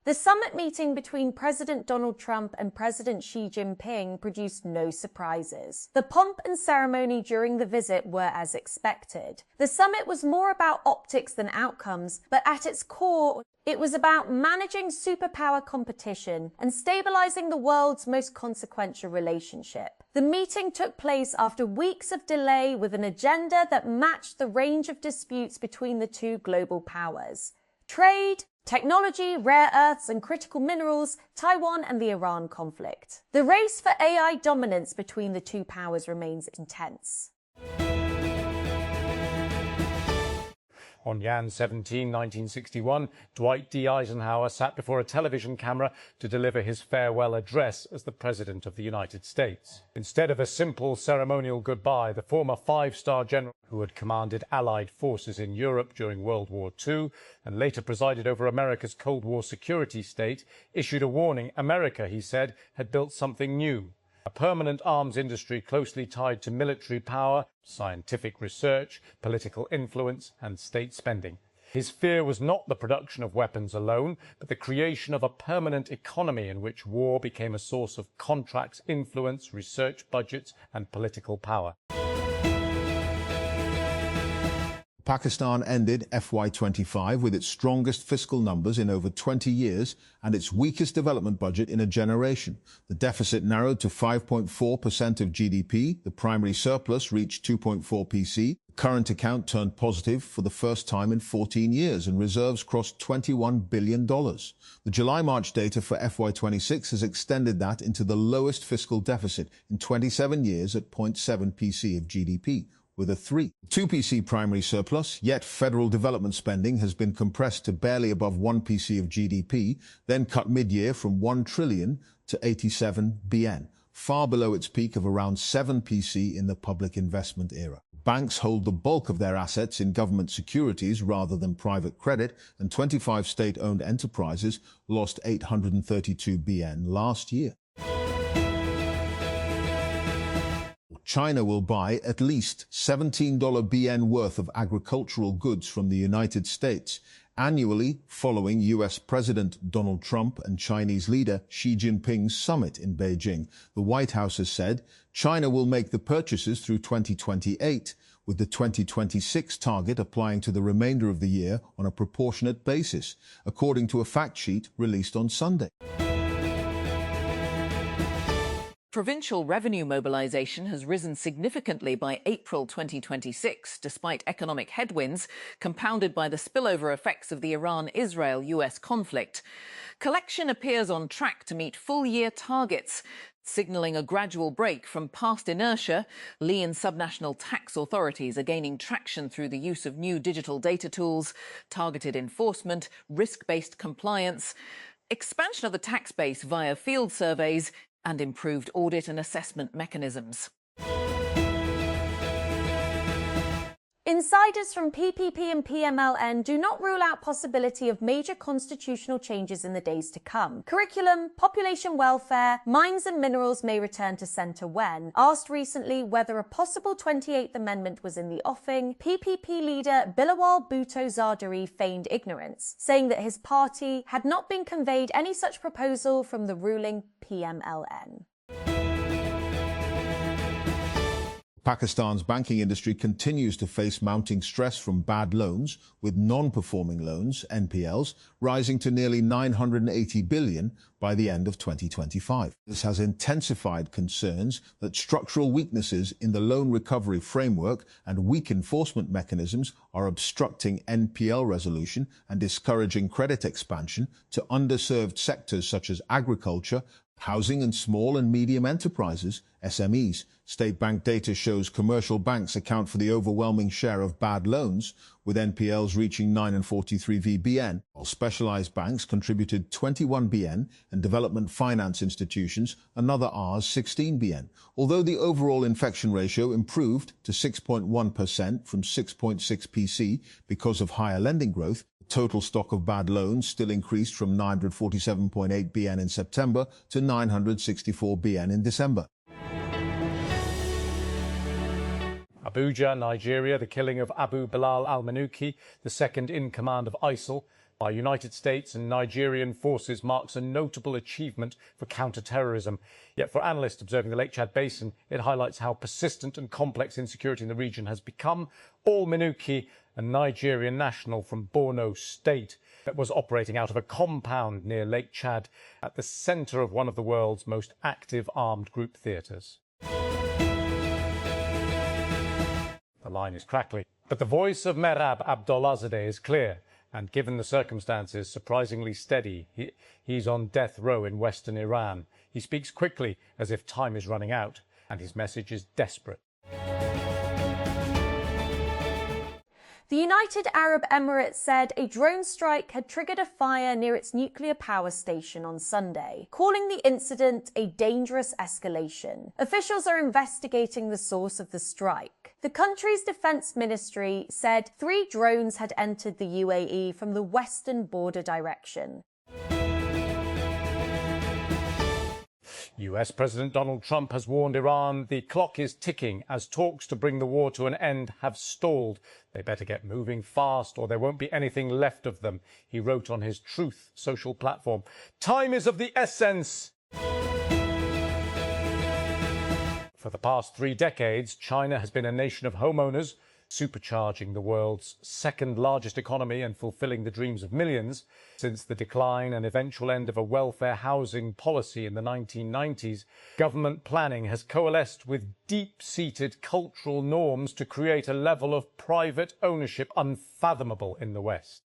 The summit meeting between President Donald Trump and President Xi Jinping produced no surprises. The pomp and ceremony during the visit were as expected. The summit was more about optics than outcomes, but at its core, it was about managing superpower competition and stabilizing the world's most consequential relationship. The meeting took place after weeks of delay with an agenda that matched the range of disputes between the two global powers: trade, technology, rare earths and critical minerals, Taiwan and the Iran conflict. The race for AI dominance between the two powers remains intense. On Jan 17, 1961, Dwight D. Eisenhower sat before a television camera to deliver his farewell address as the President of the United States. Instead of a simple ceremonial goodbye, the former five-star general who had commanded Allied forces in Europe during World War II and later presided over America's Cold War security state issued a warning America, he said, had built something new: a permanent arms industry closely tied to military power, scientific research, political influence and state spending. His fear was not the production of weapons alone, but the creation of a permanent economy in which war became a source of contracts, influence, research budgets and political power. Pakistan ended FY25 with its strongest fiscal numbers in over 20 years and its weakest development budget in a generation. The deficit narrowed to 5.4% of GDP, the primary surplus reached 2.4 PC, the current account turned positive for the first time in 14 years and reserves crossed $21 billion. The July-March data for FY26 has extended that into the lowest fiscal deficit in 27 years at 0.7 PC of GDP. With a 2 PC primary surplus, yet federal development spending has been compressed to barely above 1 PC of GDP, then cut mid-year from 1 trillion to 87 BN, far below its peak of around 7 PC in the public investment era. Banks hold the bulk of their assets in government securities rather than private credit, and 25 state-owned enterprises lost 832 BN last year. China will buy at least $17 BN worth of agricultural goods from the United States annually following US President Donald Trump and Chinese leader Xi Jinping's summit in Beijing. The White House has said China will make the purchases through 2028, with the 2026 target applying to the remainder of the year on a proportionate basis, according to a fact sheet released on Sunday. Provincial revenue mobilisation has risen significantly by April 2026, despite economic headwinds compounded by the spillover effects of the Iran-Israel-US conflict. Collection appears on track to meet full-year targets, signalling a gradual break from past inertia. Lee and subnational tax authorities are gaining traction through the use of new digital data tools, targeted enforcement, risk-based compliance, expansion of the tax base via field surveys, and improved audit and assessment mechanisms. Insiders from PPP and PMLN do not rule out possibility of major constitutional changes in the days to come. Curriculum, population welfare, mines and minerals may return to centre when. Asked recently whether a possible 28th Amendment was in the offing, PPP leader Bilawal Bhutto Zardari feigned ignorance, saying that his party had not been conveyed any such proposal from the ruling PMLN. Pakistan's banking industry continues to face mounting stress from bad loans, with non-performing loans, NPLs, rising to nearly 980 billion by the end of 2025. This has intensified concerns that structural weaknesses in the loan recovery framework and weak enforcement mechanisms are obstructing NPL resolution and discouraging credit expansion to underserved sectors such as agriculture, housing and small and medium enterprises, SMEs. State bank data shows commercial banks account for the overwhelming share of bad loans, with NPLs reaching 943 VBN, while specialized banks contributed 21 BN and development finance institutions another Rs 16 BN. Although the overall infection ratio improved to 6.1% from 6.6 PC because of higher lending growth, total stock of bad loans still increased from 947.8 BN in September to 964 BN in December. Abuja, Nigeria, the killing of Abu Bilal al-Manuki, the second in command of ISIL, by United States and Nigerian forces marks a notable achievement for counter-terrorism. Yet for analysts observing the Lake Chad Basin, it highlights how persistent and complex insecurity in the region has become. All Minuki, a Nigerian national from Borno State, that was operating out of a compound near Lake Chad at the centre of one of the world's most active armed group theatres. The line is crackly, but the voice of Merab Abdolazadeh is clear. And given the circumstances, surprisingly steady. He's on death row in western Iran. He speaks quickly, as if time is running out, and his message is desperate. The United Arab Emirates said a drone strike had triggered a fire near its nuclear power station on Sunday, calling the incident a dangerous escalation. Officials are investigating the source of the strike. The country's defense ministry said 3 drones had entered the UAE from the western border direction. US President Donald Trump has warned Iran the clock is ticking as talks to bring the war to an end have stalled. They better get moving fast or there won't be anything left of them, he wrote on his Truth social platform. Time is of the essence. For the past 3 decades, China has been a nation of homeowners, supercharging the world's second largest economy and fulfilling the dreams of millions. Since the decline and eventual end of a welfare housing policy in the 1990s, government planning has coalesced with deep-seated cultural norms to create a level of private ownership unfathomable in the West.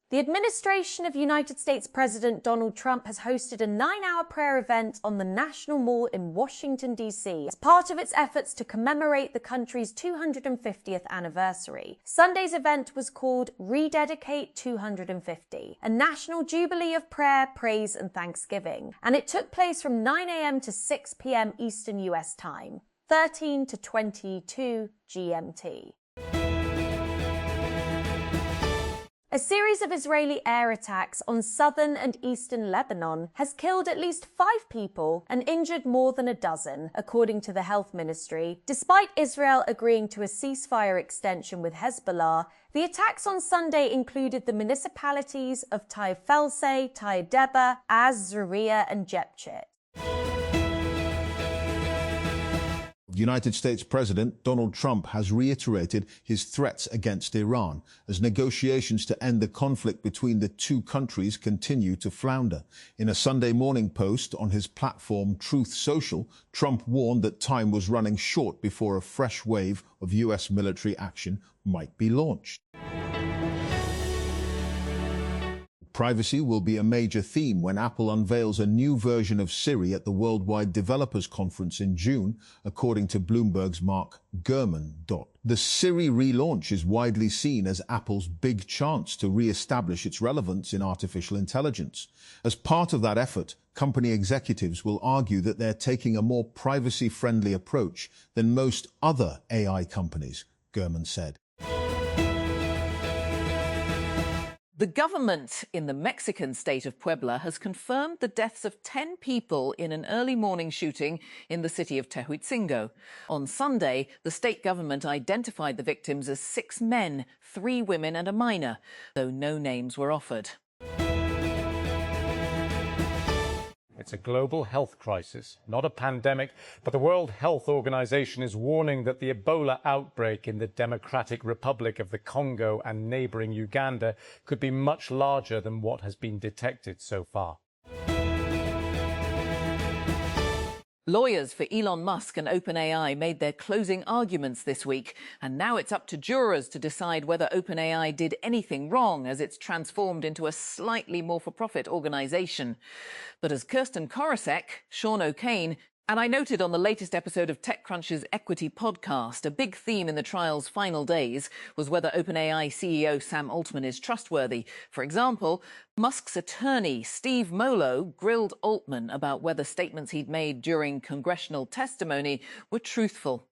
The administration of United States President Donald Trump has hosted a 9-hour prayer event on the National Mall in Washington, D.C. as part of its efforts to commemorate the country's 250th anniversary. Sunday's event was called Rededicate 250, a national jubilee of prayer, praise and thanksgiving, and it took place from 9 a.m. to 6 p.m. Eastern U.S. time, 13 to 22 GMT. A series of Israeli air attacks on southern and eastern Lebanon has killed at least 5 people and injured more than a dozen, according to the health ministry. Despite Israel agreeing to a ceasefire extension with Hezbollah, the attacks on Sunday included the municipalities of Tyre Felseh, Tyre Deba, Az Zuriya and Jebchit. United States President Donald Trump has reiterated his threats against Iran as negotiations to end the conflict between the 2 countries continue to flounder. In a Sunday morning post on his platform Truth Social, Trump warned that time was running short before a fresh wave of US military action might be launched. Privacy will be a major theme when Apple unveils a new version of Siri at the Worldwide Developers Conference in June, according to Bloomberg's Mark Gurman. The Siri relaunch is widely seen as Apple's big chance to re-establish its relevance in artificial intelligence. As part of that effort, company executives will argue that they're taking a more privacy-friendly approach than most other AI companies, Gurman said. The government in the Mexican state of Puebla has confirmed the deaths of 10 people in an early morning shooting in the city of Tehuitzingo. On Sunday, the state government identified the victims as 6 men, 3 women and a minor, though no names were offered. It's a global health crisis, not a pandemic, but the World Health Organization is warning that the Ebola outbreak in the Democratic Republic of the Congo and neighboring Uganda could be much larger than what has been detected so far. Lawyers for Elon Musk and OpenAI made their closing arguments this week, and now it's up to jurors to decide whether OpenAI did anything wrong as it's transformed into a slightly more for-profit organisation. But as Kirsten Korosek, Sean O'Kane, and I noted on the latest episode of TechCrunch's Equity podcast, a big theme in the trial's final days was whether OpenAI CEO Sam Altman is trustworthy. For example, Musk's attorney, Steve Molo, grilled Altman about whether statements he'd made during congressional testimony were truthful.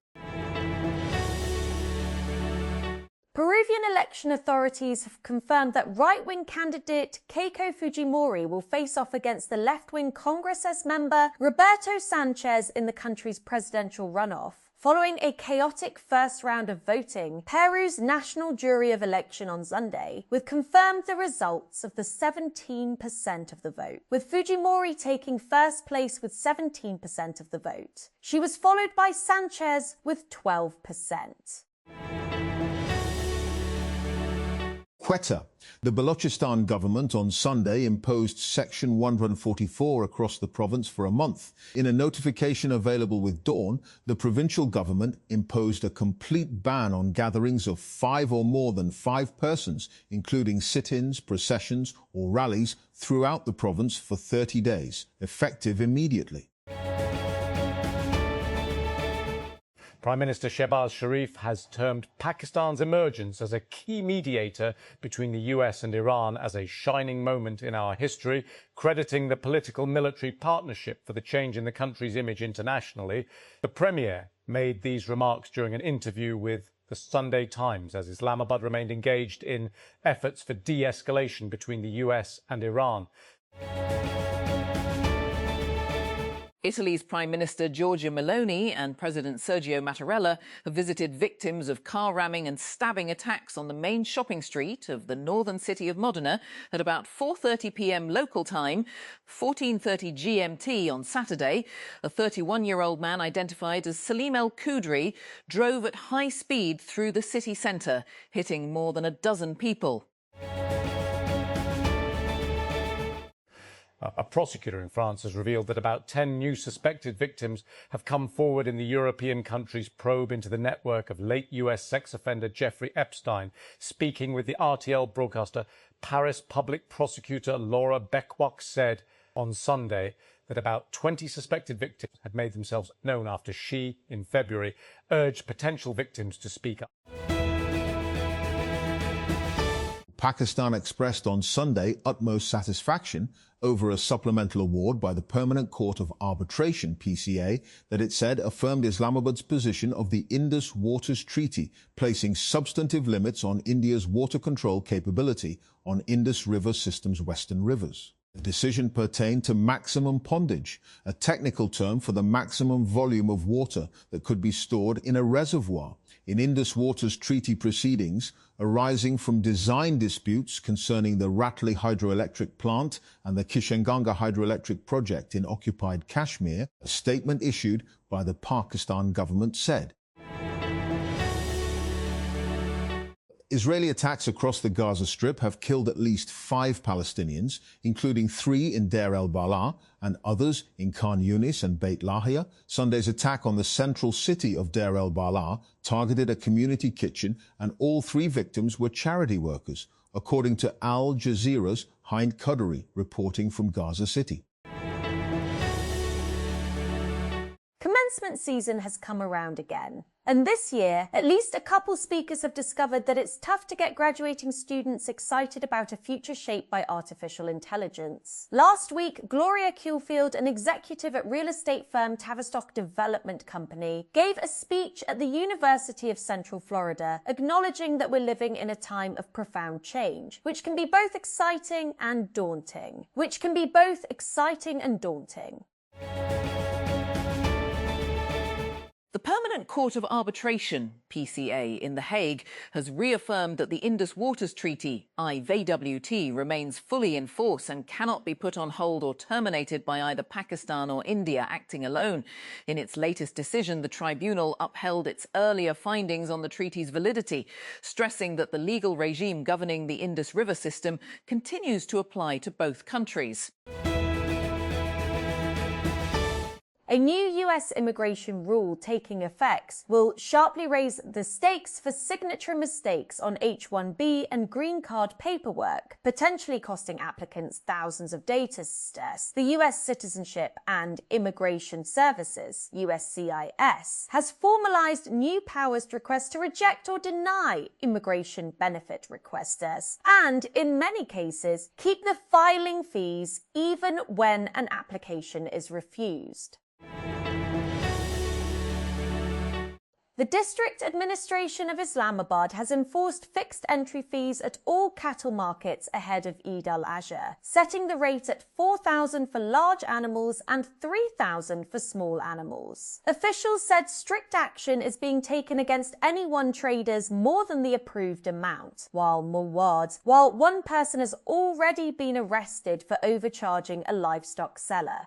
Peruvian election authorities have confirmed that right-wing candidate Keiko Fujimori will face off against the left-wing Congress member Roberto Sanchez in the country's presidential runoff. Following a chaotic first round of voting, Peru's National Jury of Election on Sunday confirmed the results of the 17% of the vote, with Fujimori taking first place with 17% of the vote. She was followed by Sanchez with 12%. Quetta. The Balochistan government on Sunday imposed Section 144 across the province for a month. In a notification available with Dawn, the provincial government imposed a complete ban on gatherings of 5 or more than 5 persons, including sit-ins, processions or rallies throughout the province for 30 days, effective immediately. Prime Minister Shehbaz Sharif has termed Pakistan's emergence as a key mediator between the US and Iran as a shining moment in our history, crediting the political military partnership for the change in the country's image internationally. The Premier made these remarks during an interview with the Sunday Times as Islamabad remained engaged in efforts for de-escalation between the US and Iran. Italy's Prime Minister Giorgia Meloni and President Sergio Mattarella have visited victims of car ramming and stabbing attacks on the main shopping street of the northern city of Modena at about 4:30 p.m. local time, 14:30 GMT on Saturday. A 31-year-old man identified as Salim El Kudri drove at high speed through the city centre, hitting more than a dozen people. A prosecutor in France has revealed that about 10 new suspected victims have come forward in the European country's probe into the network of late US sex offender Jeffrey Epstein. Speaking with the RTL broadcaster, Paris public prosecutor Laura Beckwach said on Sunday that about 20 suspected victims had made themselves known after she, in February, urged potential victims to speak up. Pakistan expressed on Sunday utmost satisfaction over a supplemental award by the Permanent Court of Arbitration, PCA, that it said affirmed Islamabad's position of the Indus Waters Treaty, placing substantive limits on India's water control capability on Indus River system's western rivers. The decision pertained to maximum pondage, a technical term for the maximum volume of water that could be stored in a reservoir. In Indus Waters Treaty proceedings arising from design disputes concerning the Ratley hydroelectric plant and the Kishanganga hydroelectric project in occupied Kashmir, a statement issued by the Pakistan government said. Israeli attacks across the Gaza Strip have killed at least 5 Palestinians, including 3 in Deir el-Balah and others in Khan Yunis and Beit Lahia. Sunday's attack on the central city of Deir el-Balah targeted a community kitchen, and all 3 victims were charity workers, according to Al Jazeera's Hind Qudri, reporting from Gaza City. Commencement season has come around again. And this year, at least a couple speakers have discovered that it's tough to get graduating students excited about a future shaped by artificial intelligence. Last week, Gloria Kuhlfield, an executive at real estate firm Tavistock Development Company, gave a speech at the University of Central Florida, acknowledging that we're living in a time of profound change, which can be both exciting and daunting. The Permanent Court of Arbitration, PCA, in The Hague has reaffirmed that the Indus Waters Treaty, IVWT, remains fully in force and cannot be put on hold or terminated by either Pakistan or India acting alone. In its latest decision, the tribunal upheld its earlier findings on the treaty's validity, stressing that the legal regime governing the Indus River system continues to apply to both countries. A new US immigration rule taking effect will sharply raise the stakes for signature mistakes on H-1B and green card paperwork, potentially costing applicants thousands of data sets. The US Citizenship and Immigration Services, USCIS, has formalized new powers to request to reject or deny immigration benefit requesters, and in many cases, keep the filing fees even when an application is refused. The District Administration of Islamabad has enforced fixed entry fees at all cattle markets ahead of Eid al-Adha, setting the rate at 4,000 for large animals and 3,000 for small animals. Officials said strict action is being taken against anyone traders more than the approved amount, while one person has already been arrested for overcharging a livestock seller.